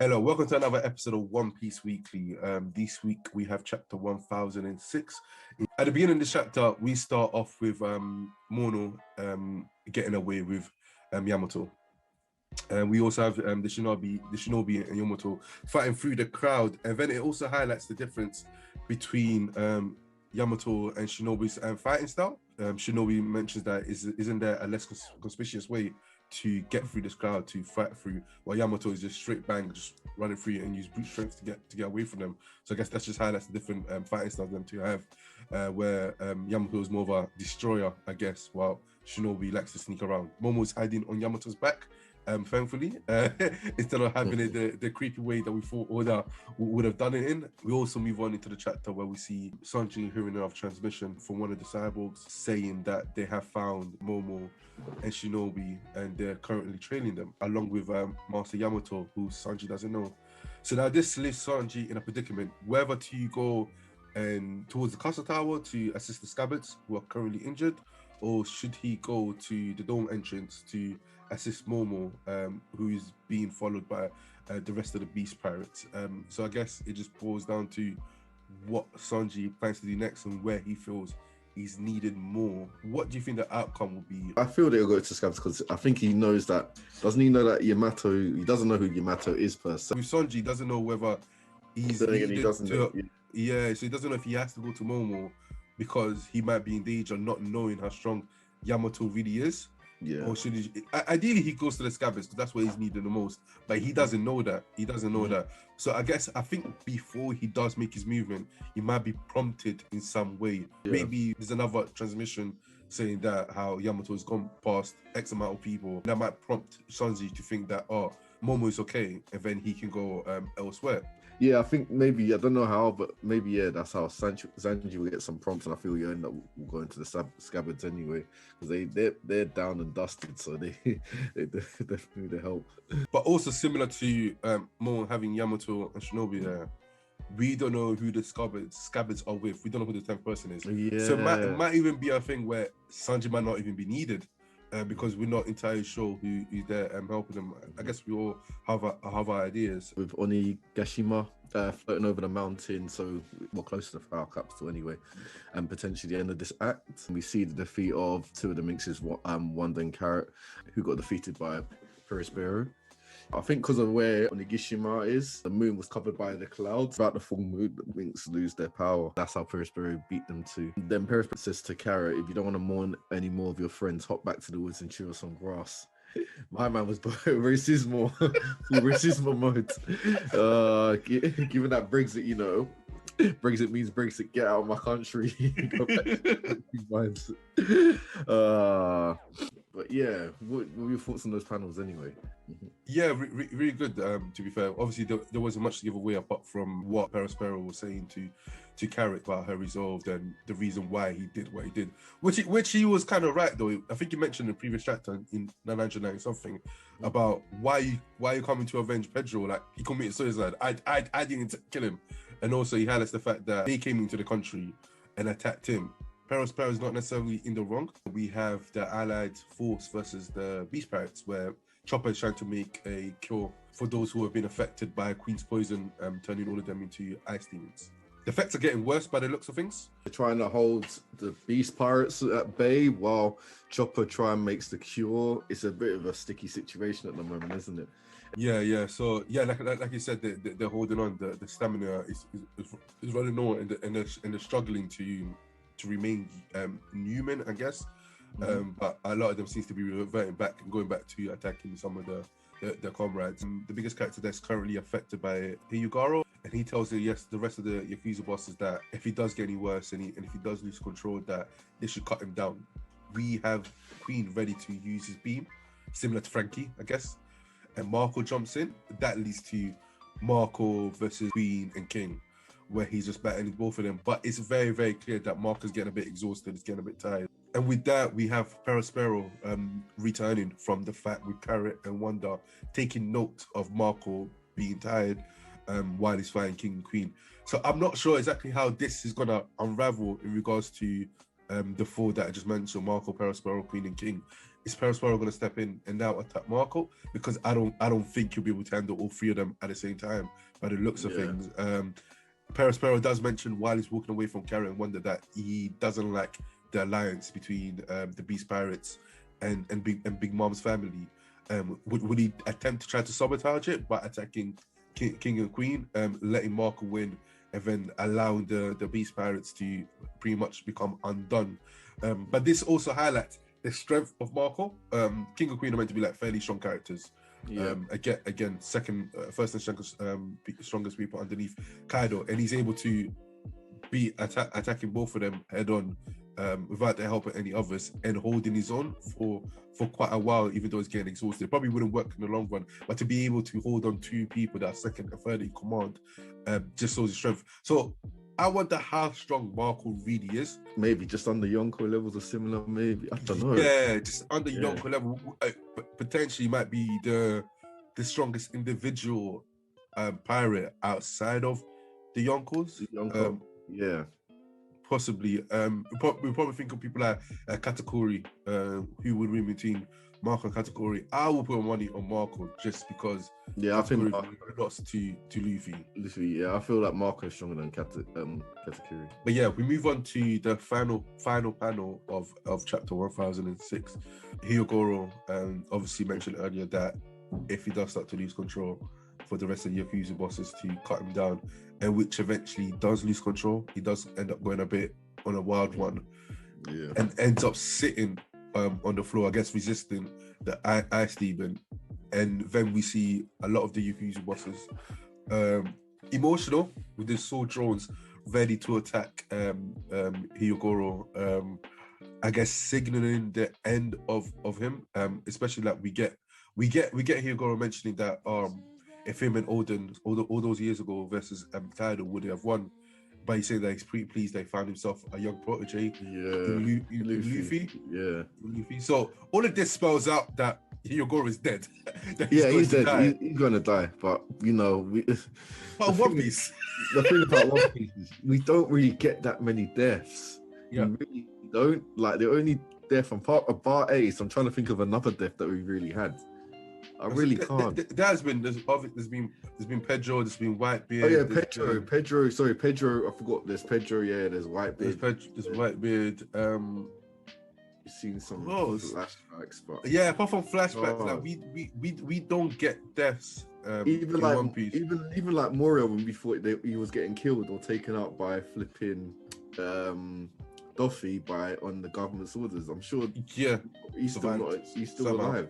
Hello, welcome to another episode of One Piece Weekly. This week we have chapter 1006. At the beginning of this chapter, we start off with Mono getting away with Yamato. And we also have the Shinobi and Yamato fighting through the crowd. And then it also highlights the difference between Yamato and Shinobi's fighting style. Shinobi mentions that isn't there a less conspicuous way to get through this crowd, to fight through, while Yamato is just straight bang, just running through and use brute strength to get away from them. So I guess that's just highlights the different fighting styles them to have, where Yamato is more of a destroyer, I guess, while Shinobi likes to sneak around. Momo is hiding on Yamato's back, thankfully, instead of having it the creepy way that we thought Oda would have done it in. We also move on into the chapter where we see Sanji hearing another transmission from one of the cyborgs saying that they have found Momo and Shinobi and they're currently training them, along with Master Yamato, who Sanji doesn't know. So now this leaves Sanji in a predicament, whether to go and towards the castle tower to assist the scabbards who are currently injured, or should he go to the dome entrance to assist Momo, who is being followed by the rest of the Beast Pirates. So I guess it just boils down to what Sanji plans to do next and where he feels he's needed more. What do you think the outcome will be? I feel they'll go to Scabs because I think he knows that. Doesn't he know that Yamato? He doesn't know who Yamato is per se. With Sanji, he doesn't know whether he's needed he doesn't to. Know, yeah, so he doesn't know if he has to go to Momo because he might be in danger, not knowing how strong Yamato really is. Yeah. Or should he? Ideally, he goes to the scabbards because that's where he's needed the most. But he doesn't know that. He doesn't know that. So I think before he does make his movement, he might be prompted in some way. Yeah. Maybe there's another transmission saying that how Yamato has gone past X amount of people. That might prompt Sanji to think that Momo is okay, and then he can go elsewhere. Yeah, I think maybe, I don't know how, but maybe, yeah, that's how Sanji will get some prompts, and I feel you end up going to the scabbards anyway, because they're down and dusted, so they definitely need the help. But also similar to Momo having Yamato and Shinobi there, we don't know who the scabbards are with. We don't know who the 10th person is. Yeah. So it might even be a thing where Sanji might not even be needed. Because we're not entirely sure who's there helping them. I guess we all have our ideas. With Onigashima floating over the mountain, so we're close to the Flower Capital anyway, and potentially the end of this act. We see the defeat of two of the Minxes, Wanda and Carrot, who got defeated by Perospero. I think because of where Onigashima is, the moon was covered by the clouds. Throughout the full moon, the Minx lose their power. That's how Perospero beat them too. Then Perospero says to Carrot, if you don't want to mourn any more of your friends, hop back to the woods and chew on some grass. My man was racismo mode. Given that Brexit, Brexit means Brexit, get out of my country. But yeah, what were your thoughts on those panels anyway? Yeah, really good, to be fair. Obviously, there wasn't much to give away apart from what Perospero was saying to Carrot about her resolve and the reason why he did what he did. Which he was kind of right, though. I think you mentioned in the previous chapter in 990 something about why you coming to avenge Pedro? Like, he committed suicide. I didn't kill him. And also, he highlights the fact that they came into the country and attacked him. Perospero is not necessarily in the wrong. We have the Allied force versus the Beast Pirates, where Chopper is trying to make a cure for those who have been affected by Queen's poison, turning all of them into ice demons. The effects are getting worse by the looks of things. They're trying to hold the Beast Pirates at bay while Chopper makes the cure. It's a bit of a sticky situation at the moment, isn't it? Yeah. So yeah, like you said, they're holding on. The stamina is running low, and they're struggling to remain human, I guess. But a lot of them seems to be reverting back and going back to attacking some of their comrades. The biggest character that's currently affected by Hyogoro, and he tells the rest of the Yakuza bosses that if he does get any worse and if he does lose control, that they should cut him down. We have Queen ready to use his beam, similar to Frankie, I guess. And Marco jumps in. That leads to Marco versus Queen and King, where he's just battling both of them. But it's very, very clear that Marco's getting a bit exhausted, he's getting a bit tired. And with that, we have Perospero returning from the fact with Carrot and Wanda taking note of Marco being tired while he's fighting King and Queen. So I'm not sure exactly how this is going to unravel in regards to the four that I just mentioned, Marco, Perospero, Queen and King. is Perospero going to step in and now attack Marco? Because I don't think he'll be able to handle all three of them at the same time by the looks of things. Perospero does mention while he's walking away from Carrot and Wanda that he doesn't like the alliance between the Beast Pirates and Big Mom's family. Would he attempt to try to sabotage it by attacking King and Queen, letting Marco win, and then allowing the Beast Pirates to pretty much become undone? But this also highlights the strength of Marco. King and Queen are meant to be like fairly strong characters. Again, first and strongest people underneath Kaido, and he's able to be attacking both of them head on, without the help of any others, and holding his own for quite a while, even though he's getting exhausted. Probably wouldn't work in the long run, but to be able to hold on two people that are second and third in command, just shows his strength. So I wonder how strong Marco really is. Maybe just under Yonko levels or similar, maybe. I don't know. Yeah, just under Yonko level. Potentially might be the strongest individual pirate outside of the Yonkos. Yeah. Possibly. We probably think of people like Katakuri, who would win between Marco and Katakuri. I will put money on Marco just because I think lost to Luffy. Yeah, I feel like Marco is stronger than Katakuri. But yeah, we move on to the final panel of chapter 1006. Hyogoro obviously mentioned earlier that if he does start to lose control, for the rest of the Yakuza bosses to cut him down, and which eventually does lose control. He does end up going a bit on a wild one, and ends up sitting on the floor, I guess, resisting the ice demon. And then we see a lot of the Yakuza bosses emotional with their sword drones ready to attack Hyogoro, I guess signaling the end of him, especially like we get Hyogoro mentioning that if him and Odin all those years ago versus Kaido would have won, but he said that he's pretty pleased they found himself a young protege, Luffy. Luffy. So all of this spells out that Hyogoro is dead. He's dead. He's gonna die. But you know, One Piece. The thing about One Piece is we don't really get that many deaths. Yeah, we really don't. Like the only death from Bar A. So I'm trying to think of another death that we really had. I really can't. There's been Pedro, there's been Whitebeard. Oh yeah, Pedro. Sorry, Pedro. I forgot. There's Pedro. Yeah, there's Whitebeard. There's Whitebeard. You've seen some flashbacks, but yeah, apart from flashbacks, like we don't get deaths. Even like One Piece. even like Morio, when we thought he was getting killed or taken out by flipping Doffy on the government's orders. I'm sure. Yeah, he's still alive.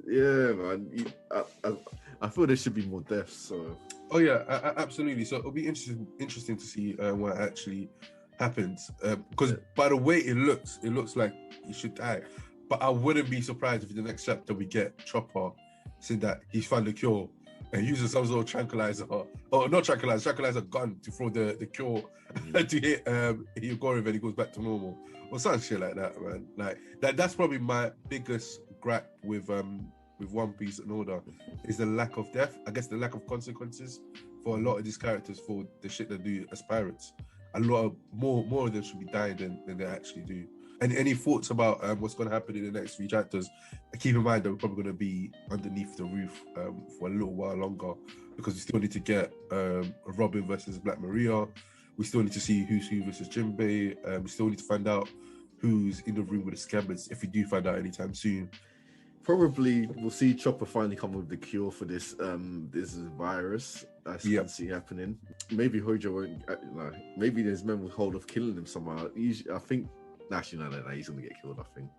Yeah, man. I feel there should be more deaths. So. Oh yeah, absolutely. So it'll be interesting to see what actually happens. Because by the way it looks like he should die. But I wouldn't be surprised if in the next chapter we get Chopper saying that he's found the cure and uses some sort of tranquilizer, or not tranquilizer gun to throw the cure to hit Hyogoro, and he goes back to normal or some shit like that, man. Like that's probably my biggest gripe with One Piece and Order is the lack of death. I guess the lack of consequences for a lot of these characters for the shit they do as pirates. A lot of more of them should be dying than they actually do. And any thoughts about what's going to happen in the next few chapters? Keep in mind that we're probably going to be underneath the roof for a little while longer, because we still need to get Robin versus Black Maria. We still need to see who's who versus Jinbei. We still need to find out who's in the room with the scabbards, if we do find out anytime soon. Probably we'll see Chopper finally come with the cure for this virus. I can see happening. Maybe Hojo won't. Maybe his men will hold off killing him somehow. I think. Actually, no, he's gonna get killed. I think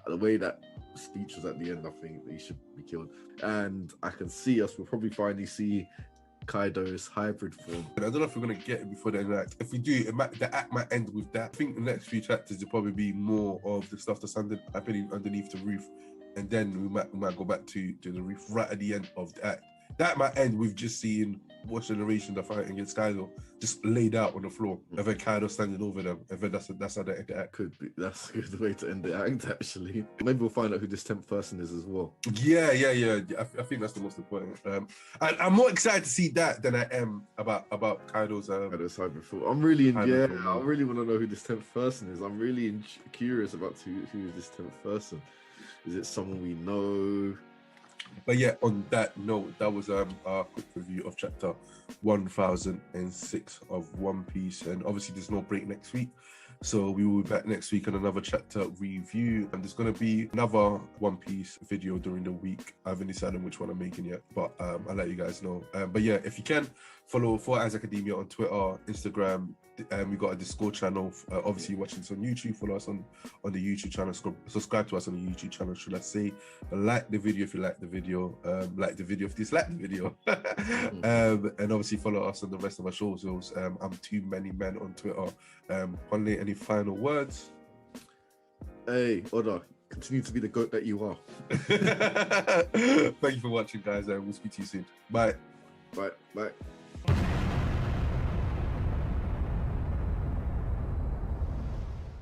the way that speech was at the end, I think that he should be killed. And I can see we'll probably finally see Kaido's hybrid form. I don't know if we're going to get it before the end of the act. If we do, the act might end with that. I think the next few chapters will probably be more of the stuff that's happening underneath the roof, and then we might go back to the roof right at the end of the act. That might end with just seeing Watch Generation, they're fighting against Kaido, just laid out on the floor, and then Kaido standing over them, and then that's how they end the act. Could be. That's a good way to end the act, actually. Maybe we'll find out who this 10th person is as well. Yeah. I think that's the most important. And I'm more excited to see that than I am about Kaido's Kaido's hybrid form. I'm really, I Hybrid really want to know who this 10th person is. I'm really curious about who is this 10th person. Is it someone we know? But yeah, on that note, that was our quick review of chapter 1006 of One Piece. And obviously there's no break next week, so we will be back next week on another chapter review, and there's going to be another One Piece video during the week. I haven't decided which one I'm making yet, but I'll let you guys know. But yeah, if you can, follow For Eyes Academia on Twitter, Instagram. We got a Discord channel. Obviously, you're watching this on YouTube. Follow us on the YouTube channel. Subscribe to us on the YouTube channel, should I say. Like the video if you like the video. Like the video if you dislike the video. And obviously, follow us on the rest of our shows. I'm Too Many Men on Twitter. Honey, any final words? Hey, Oda, continue to be the goat that you are. Thank you for watching, guys. We'll speak to you soon. Bye. Bye.